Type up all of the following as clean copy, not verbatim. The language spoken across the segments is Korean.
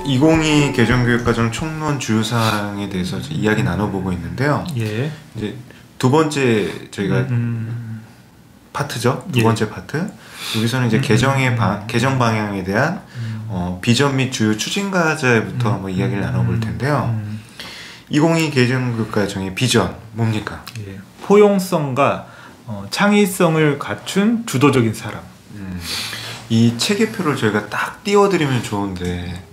2022 개정교육과정 총론 주요 사항에 대해서 이야기 나눠보고 있는데요. 예. 이제 두 번째 저희가 파트죠. 두 번째 파트. 여기서는 이제 개정 방향에 대한 비전 및 주요 추진 과제부터 한번 이야기를 나눠볼 텐데요. 2022 개정교육과정의 비전 뭡니까? 예. 포용성과 창의성을 갖춘 주도적인 사람. 이 체계표를 저희가 딱 띄워드리면 좋은데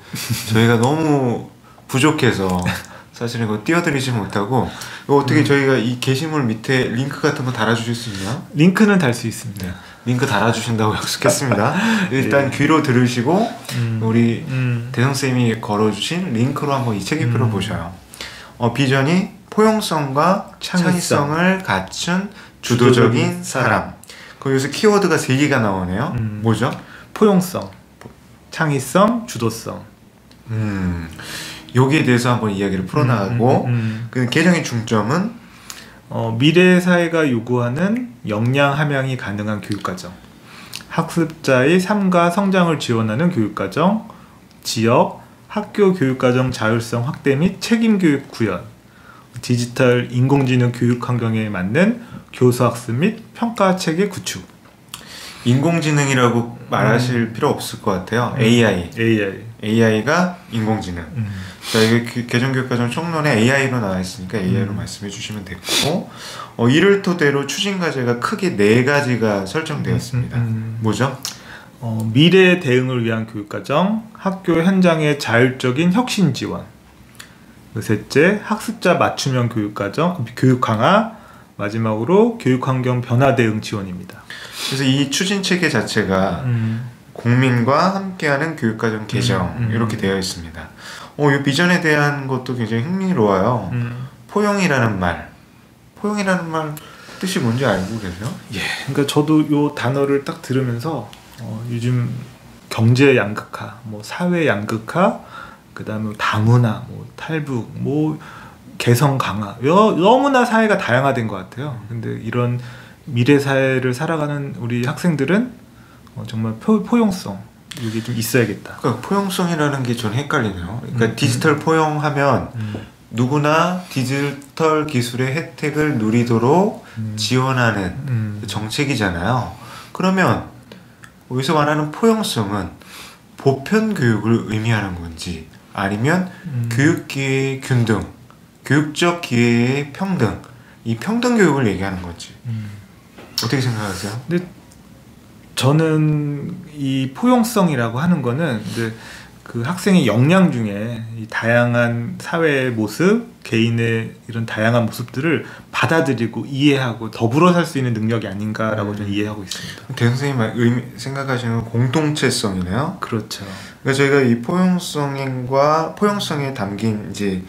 저희가 너무 부족해서 사실은 이거 띄워드리지 못하고 이거 어떻게 저희가 이 게시물 밑에 링크 같은 거 달아주실 수 있나요? 링크는 달 수 있습니다. 네. 링크 달아주신다고 약속했습니다. 일단 예. 귀로 들으시고 우리 대성쌤이 걸어주신 링크로 한번 이 체계표를 보셔요. 비전이 포용성과 창의성을 갖춘 주도적인 사람. 여기서 키워드가 3개가 나오네요. 뭐죠? 포용성, 창의성, 주도성. 여기에 대해서 한번 이야기를 풀어나가고 그 개정의 중점은 미래 사회가 요구하는 역량 함양이 가능한 교육과정, 학습자의 삶과 성장을 지원하는 교육과정, 지역, 학교 교육과정 자율성 확대 및 책임교육 구현, 디지털 인공지능 교육 환경에 맞는 교수학습 및 평가체계 구축. 인공지능이라고 말하실 필요 없을 것 같아요. AI가 인공지능. 자, 이게 개정교육과정 총론에 AI로 나와 있으니까 AI로 말씀해 주시면 됐고, 이를 토대로 추진과제가 크게 4가지가 설정되었습니다. 뭐죠? 미래 대응을 위한 교육과정, 학교 현장의 자율적인 혁신 지원. 셋째, 학습자 맞춤형 교육과정, 교육 강화. 마지막으로 교육환경 변화 대응 지원입니다. 그래서 이 추진 체계 자체가 국민과 함께하는 교육과정 개정 이렇게 되어 있습니다. 이 비전에 대한 것도 굉장히 흥미로워요. 포용이라는 말 뜻이 뭔지 알고 계세요? 예, 그러니까 저도 이 단어를 딱 들으면서 요즘 경제 양극화, 뭐 사회 양극화, 그다음에 다문화, 뭐 탈북, 뭐 개성 강화, 너무나 사회가 다양화된 것 같아요. 근데 이런 미래 사회를 살아가는 우리 학생들은 정말 포용성 이게 좀 있어야겠다. 그러니까 포용성이라는 게 전 헷갈리네요. 그러니까 디지털 포용하면 누구나 디지털 기술의 혜택을 누리도록 지원하는 정책이잖아요. 그러면 여기서 말하는 포용성은 보편 교육을 의미하는 건지 아니면 교육 기회의 균등, 교육적 기회의 평등, 이 평등 교육을 얘기하는 건지 어떻게 생각하세요? 근데 저는 이 포용성이라고 하는 거는 이제 그 학생의 역량 중에 이 다양한 사회의 모습, 개인의 이런 다양한 모습들을 받아들이고 이해하고 더불어 살 수 있는 능력이 아닌가라고 저는 이해하고 있습니다. 대 선생님이 생각하시는 공동체성이네요. 그렇죠. 그러니까 저희가 이 포용성에 담긴 이제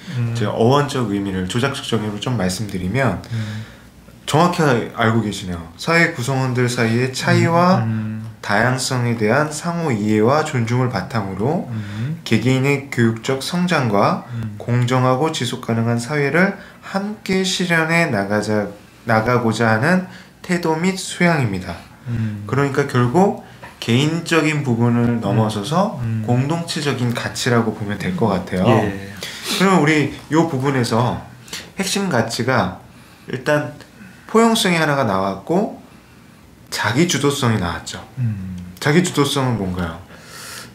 어원적 의미를 조작적 정의로 좀 말씀드리면 정확히 알고 계시네요. 사회 구성원들 사이의 차이와 다양성에 대한 상호 이해와 존중을 바탕으로 개개인의 교육적 성장과 공정하고 지속 가능한 사회를 함께 실현해 나가고자 하는 태도 및 수양입니다. 그러니까 결국 개인적인 부분을 넘어서서 공동체적인 가치라고 보면 될 것 같아요. 예. 그러면 우리 이 부분에서 핵심 가치가 일단 포용성이 하나가 나왔고 자기주도성이 나왔죠. 자기주도성은 뭔가요?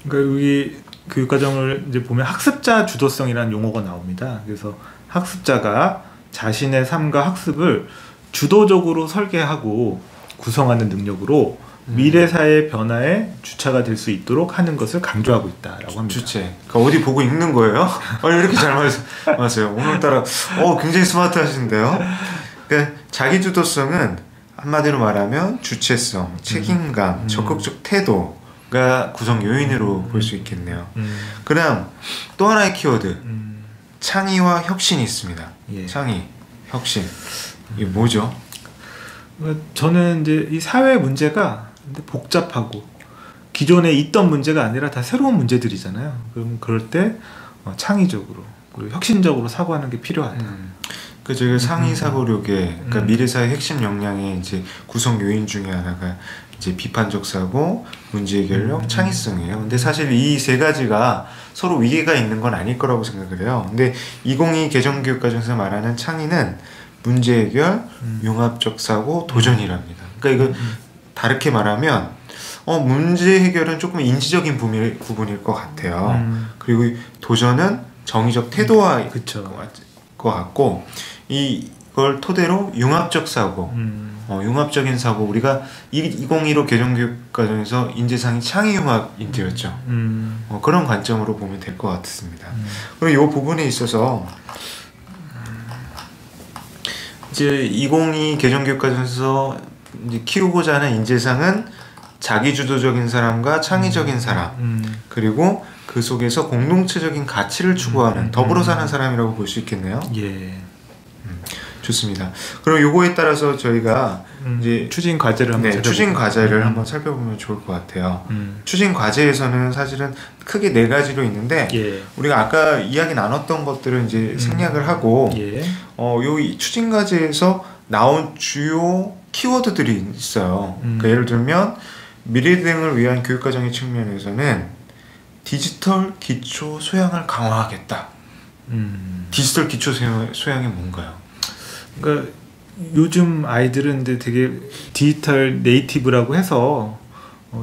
그러니까 여기 교육과정을 이제 보면 학습자 주도성이라는 용어가 나옵니다. 그래서 학습자가 자신의 삶과 학습을 주도적으로 설계하고 구성하는 능력으로 미래 사회 변화의 주체가 될 수 있도록 하는 것을 강조하고 있다라고 합니다. 주체. 그러니까 어디 보고 읽는 거예요? 이렇게 잘 맞아요. 오늘따라 굉장히 스마트하신데요. 그러니까 자기주도성은 한마디로 말하면 주체성, 책임감, 적극적 태도가 구성 요인으로 볼 수 있겠네요. 그다음 또 하나의 키워드 창의와 혁신이 있습니다. 예. 창의, 혁신. 이게 뭐죠? 저는 이제 이 사회 문제가 복잡하고 기존에 있던 문제가 아니라 다 새로운 문제들이잖아요. 그럼 그럴 때 창의적으로 그리고 혁신적으로 사고하는 게 필요하다. 그 저희가 상위 사고력의 그러니까 미래 사회 핵심 역량의 이제 구성 요인 중에 하나가 이제 비판적 사고, 문제 해결력, 창의성이에요. 근데 사실 이 세 가지가 서로 위계가 있는 건 아닐 거라고 생각을 해요. 근데 2022 개정교육과정에서 말하는 창의는 문제 해결, 융합적 사고, 도전이랍니다. 그러니까 이거 다르게 말하면 문제 해결은 조금 인지적인 부분일 것 같아요. 그리고 도전은 정의적 태도와 것 같고, 이걸 토대로 융합적 사고, 융합적인 사고, 우리가 2015 개정교육과정에서 인재상이 창의융합 인재였죠. 그런 관점으로 보면 될 것 같습니다. 그리고 이 부분에 있어서 이제 2022 개정교육과정에서 이제 키우고자 하는 인재상은 자기주도적인 사람과 창의적인 사람, 그리고 그 속에서 공동체적인 가치를 추구하는 더불어 사는 사람이라고 볼 수 있겠네요. 예. 좋습니다. 그럼 요거에 따라서 저희가 이제 추진 과제를 한번 추진 과제를 한번 살펴보면 좋을 것 같아요. 추진 과제에서는 사실은 크게 네 가지로 있는데 우리가 아까 이야기 나눴던 것들을 이제 생략을 하고 요 추진 과제에서 나온 주요 키워드들이 있어요. 그러니까 예를 들면 미래 대응을 위한 교육과정의 측면에서는 디지털 기초 소양을 강화하겠다. 디지털 기초 소양이 뭔가요? 그러니까 요즘 아이들은 근데 되게 디지털 네이티브라고 해서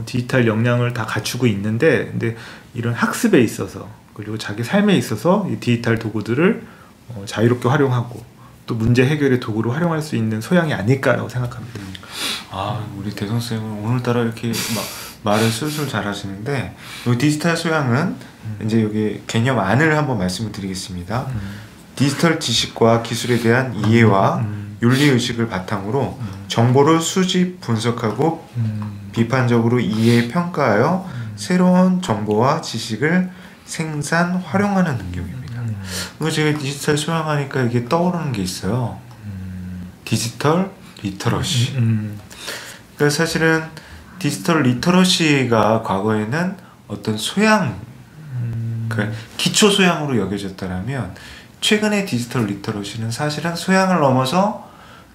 디지털 역량을 다 갖추고 있는데, 근데 이런 학습에 있어서 그리고 자기 삶에 있어서 이 디지털 도구들을 자유롭게 활용하고 또 문제 해결의 도구로 활용할 수 있는 소양이 아닐까라고 생각합니다. 우리 대성쌤은 오늘따라 이렇게 말을 술술 잘하시는데, 이 디지털 소양은 이제 여기 개념 안을 한번 말씀을 드리겠습니다. 디지털 지식과 기술에 대한 이해와 윤리의식을 바탕으로 정보를 수집, 분석하고 비판적으로 이해, 평가하여 새로운 정보와 지식을 생산, 활용하는 능력입니다. 그리고 제가 디지털 소양하니까 이게 떠오르는 게 있어요. 디지털 리터러시. 그러니까 사실은 디지털 리터러시가 과거에는 어떤 소양, 그러니까 기초 소양으로 여겨졌다면, 최근의 디지털 리터러시는 사실은 소양을 넘어서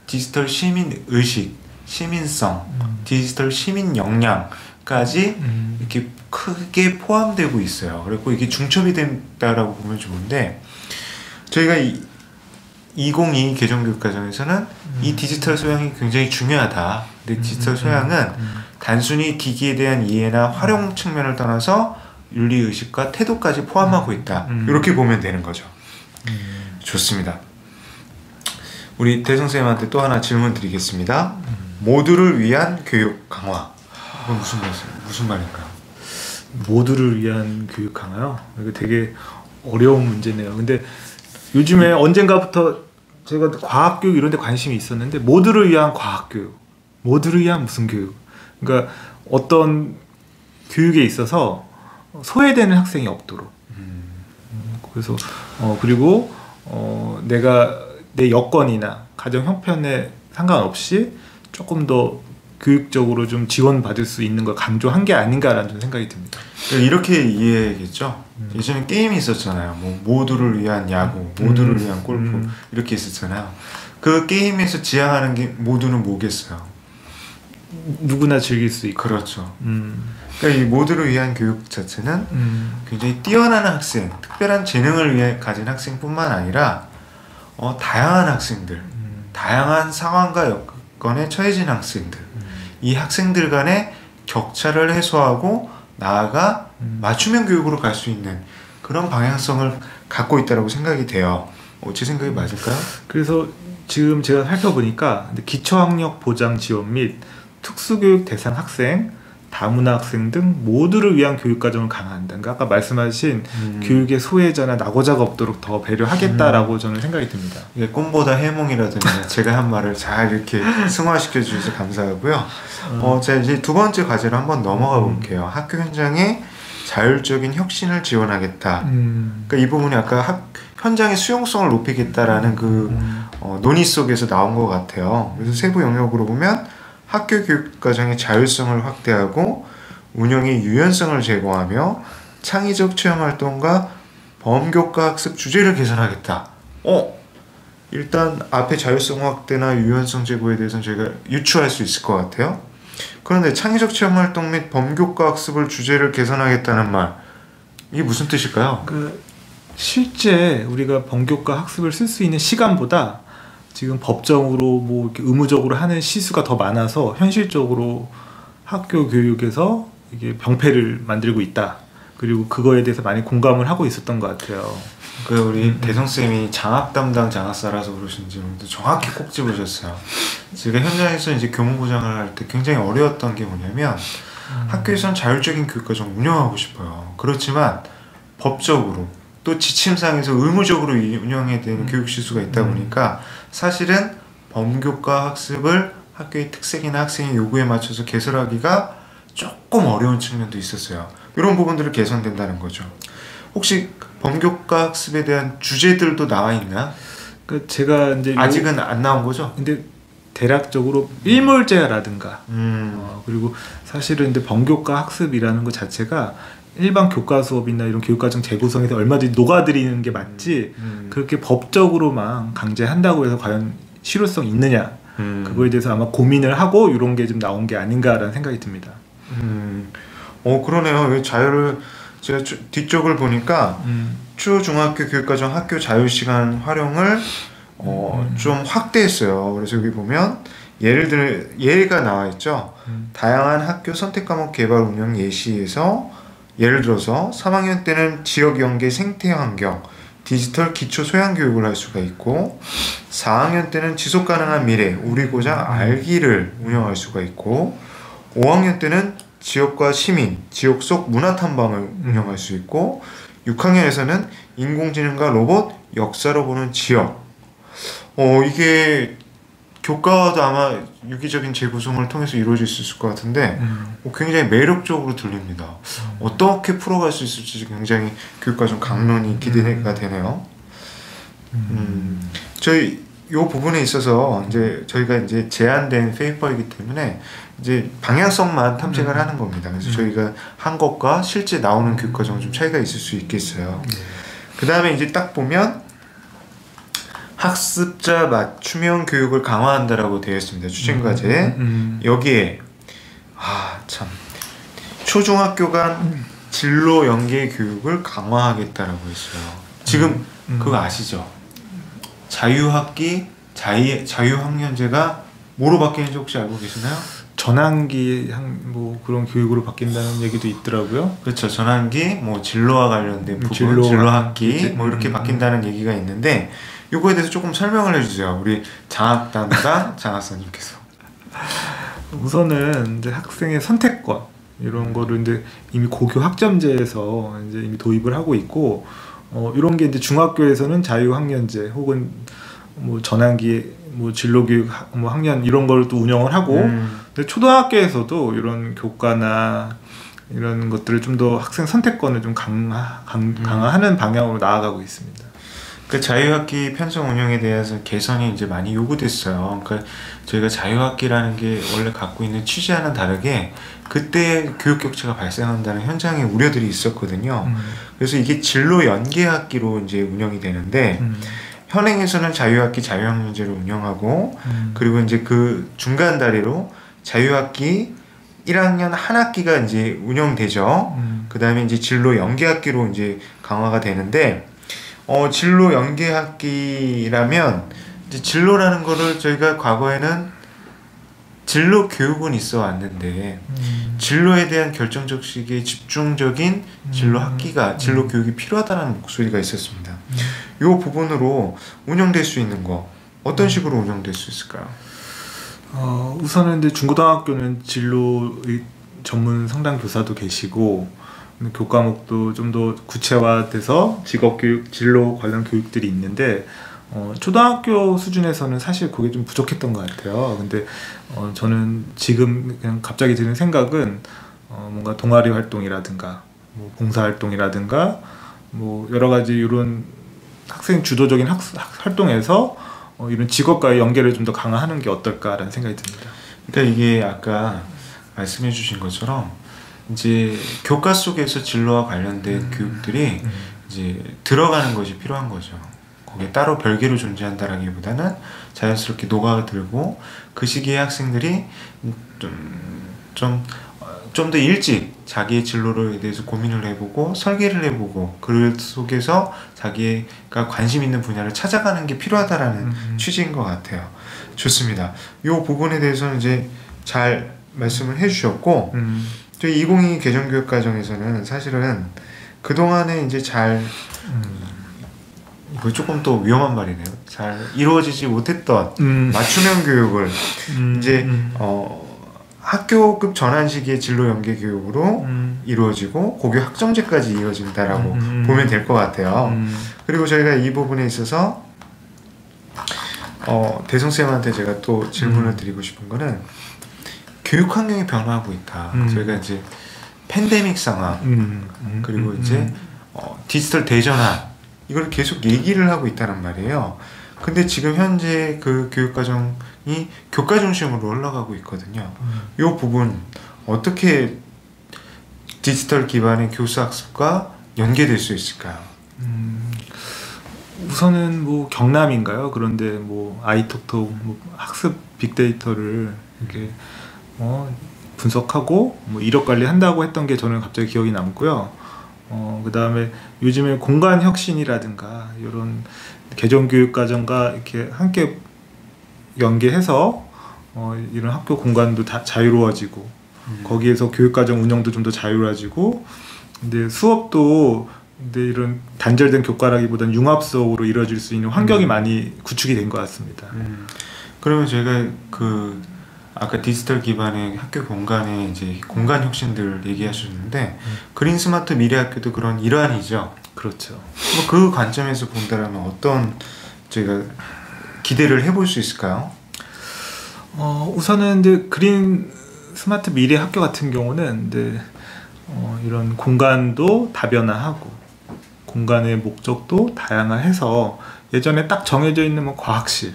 디지털 시민 의식, 시민성, 디지털 시민 역량까지 이렇게 크게 포함되고 있어요. 그리고 이게 중첩이 된다라고 보면 좋은데, 저희가 2022 개정교육과정에서는 이 디지털 소양이 굉장히 중요하다. 근데 디지털 소양은 단순히 기기에 대한 이해나 활용 측면을 떠나서 윤리의식과 태도까지 포함하고 있다. 이렇게 보면 되는 거죠. 좋습니다. 우리 대성쌤한테 또 하나 질문 드리겠습니다. 모두를 위한 교육 강화. 이건 무슨 말인가요? 모두를 위한 교육 강화요? 이거 되게 어려운 문제네요. 근데 요즘에 언젠가부터 제가 과학교육 이런 데 관심이 있었는데, 모두를 위한 과학교육, 모두를 위한 무슨 교육. 그러니까 어떤 교육에 있어서 소외되는 학생이 없도록. 그래서 그리고 내가 내 여건이나 가정 형편에 상관없이 조금 더 교육적으로 좀 지원받을 수 있는 걸 강조한 게 아닌가라는 생각이 듭니다. 이렇게 이해겠죠. 예전에 게임이 있었잖아요. 뭐 모두를 위한 야구, 모두를 위한 골프 이렇게 있었잖아요. 그 게임에서 지향하는 게 모두는 뭐겠어요? 누구나 즐길 수 있고. 그렇죠. 그러니까 이 모두를 위한 교육 자체는 굉장히 뛰어난 학생, 특별한 재능을 가진 학생뿐만 아니라 다양한 학생들, 다양한 상황과 여건에 처해진 학생들, 이 학생들 간의 격차를 해소하고 나아가 맞춤형 교육으로 갈 수 있는 그런 방향성을 갖고 있다고 생각이 돼요. 제 생각이 맞을까요? 그래서 지금 제가 살펴보니까 기초학력 보장 지원 및 특수교육 대상 학생, 다문화 학생 등 모두를 위한 교육과정을 강화한다. 그러니까 아까 말씀하신 교육의 소외자나 낙오자가 없도록 더 배려하겠다라고 저는 생각이 듭니다. 이게 꿈보다 해몽이라든지 제가 한 말을 잘 이렇게 승화시켜 주셔서 감사하고요. 자, 이제 두 번째 과제로 한번 넘어가 볼게요. 학교 현장에 자율적인 혁신을 지원하겠다. 그러니까 이 부분이 아까 현장의 수용성을 높이겠다라는 그 논의 속에서 나온 것 같아요. 그래서 세부 영역으로 보면 학교 교육과정의 자율성을 확대하고 운영의 유연성을 제공하며 창의적 체험활동과 범교과 학습 주제를 개선하겠다. 일단 앞에 자율성 확대나 유연성 제고에 대해서는 저희가 유추할 수 있을 것 같아요. 그런데 창의적 체험 활동 및 범교과 학습을 주제를 개선하겠다는 말, 이게 무슨 뜻일까요? 실제 우리가 범교과 학습을 쓸 수 있는 시간보다 지금 법정으로 뭐 이렇게 의무적으로 하는 시수가 더 많아서 현실적으로 학교 교육에서 이게 병폐를 만들고 있다. 그리고 그거에 대해서 많이 공감을 하고 있었던 것 같아요. 우리 대성쌤이 장학 담당 장학사라서 그러신지 정확히 꼭 집으셨어요. 제가 현장에서 이제 교문고장을 할 때 굉장히 어려웠던 게 뭐냐면 학교에서는 자율적인 교육과정 운영하고 싶어요. 그렇지만 법적으로 또 지침상에서 의무적으로 운영해야 되는 교육 시수가 있다 보니까 사실은 범교과 학습을 학교의 특색이나 학생의 요구에 맞춰서 개설하기가 조금 어려운 측면도 있었어요. 이런 부분들을 개선된다는 거죠. 혹시 범교과 학습에 대한 주제들도 나와 있나? 제가 이제 아직은 안 나온 거죠? 근데 대략적으로 일몰제라든가 그리고 사실은 근데 범교과 학습이라는 것 자체가 일반 교과 수업이나 이런 교육과정 재구성에서 얼마든지 녹아들이는 게 맞지 그렇게 법적으로만 강제한다고 해서 과연 실효성이 있느냐 그거에 대해서 아마 고민을 하고 이런 게 좀 나온 게 아닌가라는 생각이 듭니다. 그러네요. 자유를 제가 뒤쪽을 보니까 초중학교 교육과정 학교 자유시간 활용을 좀 확대했어요. 그래서 여기 보면 예를 들어 예가 나와 있죠. 다양한 학교 선택 과목 개발 운영 예시에서 예를 들어서 3학년 때는 지역 연계 생태 환경, 디지털 기초 소양 교육을 할 수가 있고 4학년 때는 지속 가능한 미래, 우리 고장 알기를 운영할 수가 있고 5학년 때는 지역과 시민, 지역 속 문화 탐방을 운영할 수 있고 6학년에서는 인공지능과 로봇, 역사로 보는 지역. 이게 교과도 아마 유기적인 재구성을 통해서 이루어질 수 있을 것 같은데 굉장히 매력적으로 들립니다. 어떻게 풀어갈 수 있을지 굉장히 교육과정 강론이 기대가 되네요. 저희 이 부분에 있어서 이제 저희가 이제 제한된 페이퍼이기 때문에 이제 방향성만 탐색을 하는 겁니다. 그래서 저희가 한 것과 실제 나오는 교육과정 좀 차이가 있을 수 있겠어요. 그 다음에 이제 딱 보면 학습자 맞춤형 교육을 강화한다라고 되어 있습니다. 추진과제에 여기에 참 초중학교 간 진로 연계 교육을 강화하겠다라고 했어요. 지금 그거 아시죠? 자유학기, 자유학년제가 뭐로 바뀌는지 혹시 알고 계시나요? 전환기 뭐 그런 교육으로 바뀐다는 얘기도 있더라고요. 그렇죠. 전환기, 뭐 진로와 관련된 부분, 진로학기 뭐 이렇게 바뀐다는 얘기가 있는데 요거에 대해서 조금 설명을 해주세요. 우리 장학 담당 장학사님께서. 우선은 이제 학생의 선택권 이런 거를 이제 이미 고교 학점제에서 이제 이미 도입을 하고 있고 이런 게 이제 중학교에서는 자유학년제 혹은 뭐 전환기 뭐 진로교육 뭐 학년 이런 걸 또 운영을 하고 근데 초등학교에서도 이런 교과나 이런 것들을 좀 더 학생 선택권을 좀 강화하는 방향으로 나아가고 있습니다. 그 자유학기 편성 운영에 대해서 개선이 이제 많이 요구됐어요. 그러니까 저희가 자유학기라는 게 원래 갖고 있는 취지와는 다르게 그때 교육 격차가 발생한다는 현장의 우려들이 있었거든요. 그래서 이게 진로 연계 학기로 이제 운영이 되는데 현행에서는 자유학기 자유학년제를 운영하고 그리고 이제 그 중간 다리로 자유학기 1학년 한 학기가 이제 운영되죠. 그 다음에 이제 진로 연계 학기로 이제 강화가 되는데 진로 연계 학기라면 이제 진로라는 거를 저희가 과거에는 진로 교육은 있어 왔는데 진로에 대한 결정적 시기에 집중적인 진로 학기가 진로 교육이 필요하다는 목소리가 있었습니다. 이 부분으로 운영될 수 있는 거 어떤 식으로 운영될 수 있을까요? 우선은 이제 중고등학교는 진로 전문 성당 교사도 계시고 교과목도 좀 더 구체화돼서 직업교육, 진로 관련 교육들이 있는데 초등학교 수준에서는 사실 그게 좀 부족했던 것 같아요. 근데 저는 지금 그냥 갑자기 드는 생각은 뭔가 동아리 활동이라든가 뭐 봉사활동이라든가 뭐 여러 가지 이런 학생 주도적인 활동에서 이런 직업과의 연계를 좀 더 강화하는 게 어떨까라는 생각이 듭니다. 그러니까 이게 아까 말씀해 주신 것처럼 이제 교과 속에서 진로와 관련된 교육들이 이제 들어가는 것이 필요한 거죠. 거기에 따로 별개로 존재한다라기보다는 자연스럽게 녹아들고 그 시기에 학생들이 좀 더 일찍 자기의 진로에 대해서 고민을 해보고 설계를 해보고 그 속에서 자기가 관심 있는 분야를 찾아가는 게 필요하다라는 취지인 것 같아요. 좋습니다. 이 부분에 대해서는 이제 잘 말씀을 해주셨고 저희 2022 개정교육과정에서는 사실은 그동안에 이제 이거 조금 또 위험한 말이네요. 잘 이루어지지 못했던 맞춤형 교육을 이제 학교급 전환 시기의 진로 연계 교육으로 이루어지고 고교 학점제까지 이어진다라고 보면 될 것 같아요. 그리고 저희가 이 부분에 있어서 대성쌤한테 제가 또 질문을 드리고 싶은 거는 교육 환경이 변화하고 있다. 저희가 이제 팬데믹 상황 그리고 이제 디지털 대전환 이걸 계속 얘기를 하고 있다는 말이에요. 근데 지금 현재 그 교육과정이 교과 중심으로 올라가고 있거든요. 이 부분 어떻게 디지털 기반의 교수 학습과 연계될 수 있을까요? 우선은 뭐 경남인가요? 그런데 뭐 아이톡톡 뭐 학습 빅데이터를 이렇게 분석하고 뭐 이력 관리한다고 했던 게 저는 갑자기 기억이 남고요. 그 다음에 요즘에 공간 혁신이라든가 이런 개정교육과정과 이렇게 함께 연계해서 이런 학교 공간도 다 자유로워지고 거기에서 교육과정 운영도 좀 더 자유로워지고 근데 수업도 근데 이런 단절된 교과라기보다는 융합 수업으로 이루어질 수 있는 환경이 많이 구축이 된 것 같습니다. 그러면 저희가 아까 디지털 기반의 학교 공간의 이제 공간 혁신들 얘기하셨는데 그린 스마트 미래 학교도 그런 일환이죠. 그렇죠. 그 관점에서 본다면 어떤 저희가 기대를 해볼 수 있을까요? 우선은 이제 그린 스마트 미래 학교 같은 경우는 이제 이런 공간도 다변화하고 공간의 목적도 다양화해서 예전에 딱 정해져 있는 뭐 과학실,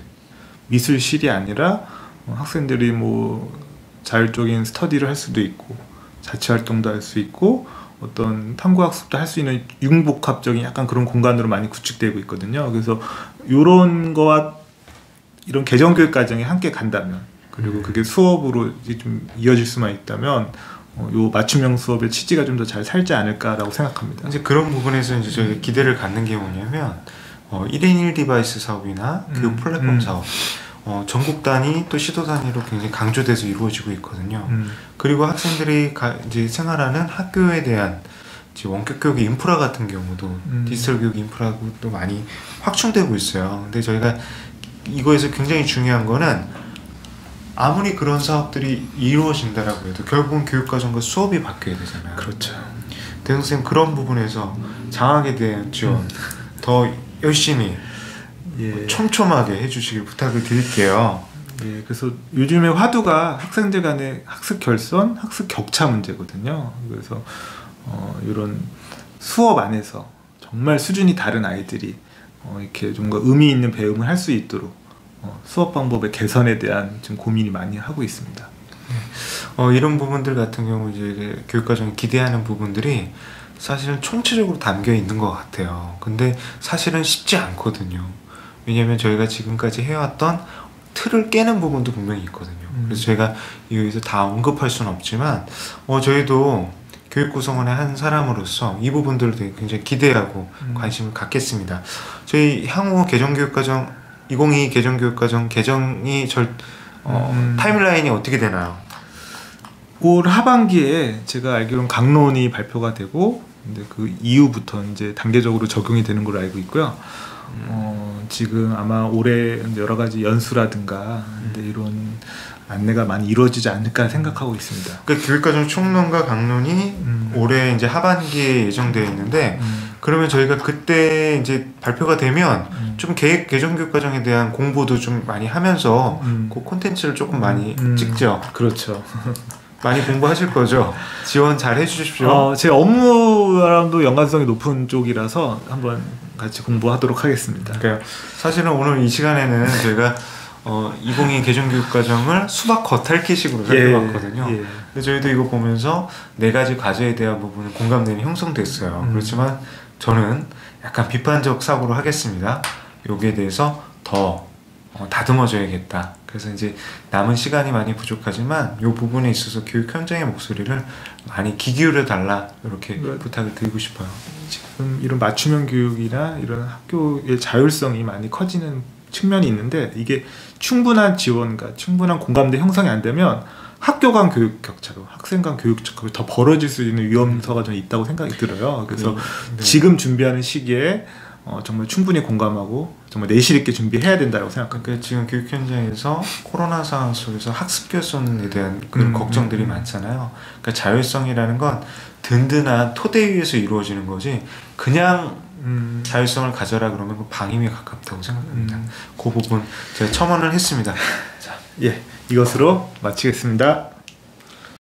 미술실이 아니라 학생들이 뭐 자율적인 스터디를 할 수도 있고 자치 활동도 할 수 있고 어떤 탐구학습도 할 수 있는 융복합적인 약간 그런 공간으로 많이 구축되고 있거든요. 그래서 이런 거와 이런 개정교육 과정이 함께 간다면 그리고 그게 수업으로 좀 이어질 수만 있다면 요 맞춤형 수업의 취지가 좀 더 잘 살지 않을까라고 생각합니다. 이제 그런 부분에서 이제 저희가 기대를 갖는 게 뭐냐면 1인 1 디바이스 사업이나 교육 플랫폼 사업 전국 단위 또 시도 단위로 굉장히 강조돼서 이루어지고 있거든요. 그리고 학생들이 이제 생활하는 학교에 대한 이제 원격 교육 인프라 같은 경우도 디지털 교육 인프라도 많이 확충되고 있어요. 근데 저희가 이거에서 굉장히 중요한 거는 아무리 그런 사업들이 이루어진다라고 해도 결국은 교육과정과 수업이 바뀌어야 되잖아요. 그렇죠. 대성쌤 그런 부분에서 장학에 대한 지원 더 열심히 촘촘하게 해주시길 부탁을 드릴게요. 예, 그래서 요즘에 화두가 학생들 간의 학습 결손, 학습 격차 문제거든요. 그래서 이런 수업 안에서 정말 수준이 다른 아이들이 이렇게 좀 더 의미 있는 배움을 할 수 있도록 수업 방법의 개선에 대한 지금 고민이 많이 하고 있습니다. 이런 부분들 같은 경우 이제 교육과정이 기대하는 부분들이 사실은 총체적으로 담겨 있는 것 같아요. 근데 사실은 쉽지 않거든요. 왜냐하면 저희가 지금까지 해왔던 틀을 깨는 부분도 분명히 있거든요. 그래서 저희가 여기서 다 언급할 수는 없지만 저희도 교육구성원의 한 사람으로서 이 부분들을 되게 굉장히 기대하고 관심을 갖겠습니다. 저희 향후 개정교육과정 2022 개정교육과정 개정이 타임라인이 어떻게 되나요? 올 하반기에 제가 알기로는 강론이 발표가 되고 근데 그 이후부터 이제 단계적으로 적용이 되는 걸로 알고 있고요. 지금 아마 올해 여러 가지 연수라든가 이런 안내가 많이 이루어지지 않을까 생각하고 있습니다. 그 교육과정 총론과 강론이 올해 이제 하반기에 예정되어 있는데 그러면 저희가 그때 이제 발표가 되면 좀 개정교육과정에 대한 공부도 좀 많이 하면서 그 콘텐츠를 조금 많이 찍죠. 그렇죠. 많이 공부하실 거죠? 지원 잘 해주십시오. 제 업무랑도 연관성이 높은 쪽이라서 한번 같이 공부하도록 하겠습니다. 그러니까 사실은 오늘 이 시간에는 저희가 2022 개정교육과정을 수박 겉핥기식으로 살펴봤거든요. 근데 저희도 이거 보면서 4가지 과제에 대한 부분은 공감대는 형성됐어요. 그렇지만 저는 약간 비판적 사고를 하겠습니다. 여기에 대해서 더 다듬어줘야겠다. 그래서 이제 남은 시간이 많이 부족하지만 이 부분에 있어서 교육 현장의 목소리를 많이 귀 기울여 달라 이렇게 부탁을 드리고 싶어요. 지금 이런 맞춤형 교육이나 이런 학교의 자율성이 많이 커지는 측면이 있는데 이게 충분한 지원과 충분한 공감대 형성이 안 되면 학교 간 교육 격차로 학생 간 교육 격차로 더 벌어질 수 있는 위험서가 좀 있다고 생각이 들어요. 그래서 네. 지금 준비하는 시기에 정말 충분히 공감하고 정말 내실 있게 준비해야 된다고 생각합니다. 그러니까 지금 교육 현장에서 코로나 상황 속에서 학습 개선에 대한 그런 걱정들이 많잖아요. 그러니까 자율성이라는 건 든든한 토대 위에서 이루어지는 거지 그냥 자율성을 가져라 그러면 그 방임에 가깝다고 생각합니다. 그 부분 제가 첨언을 했습니다. 자, 예, 이것으로 마치겠습니다.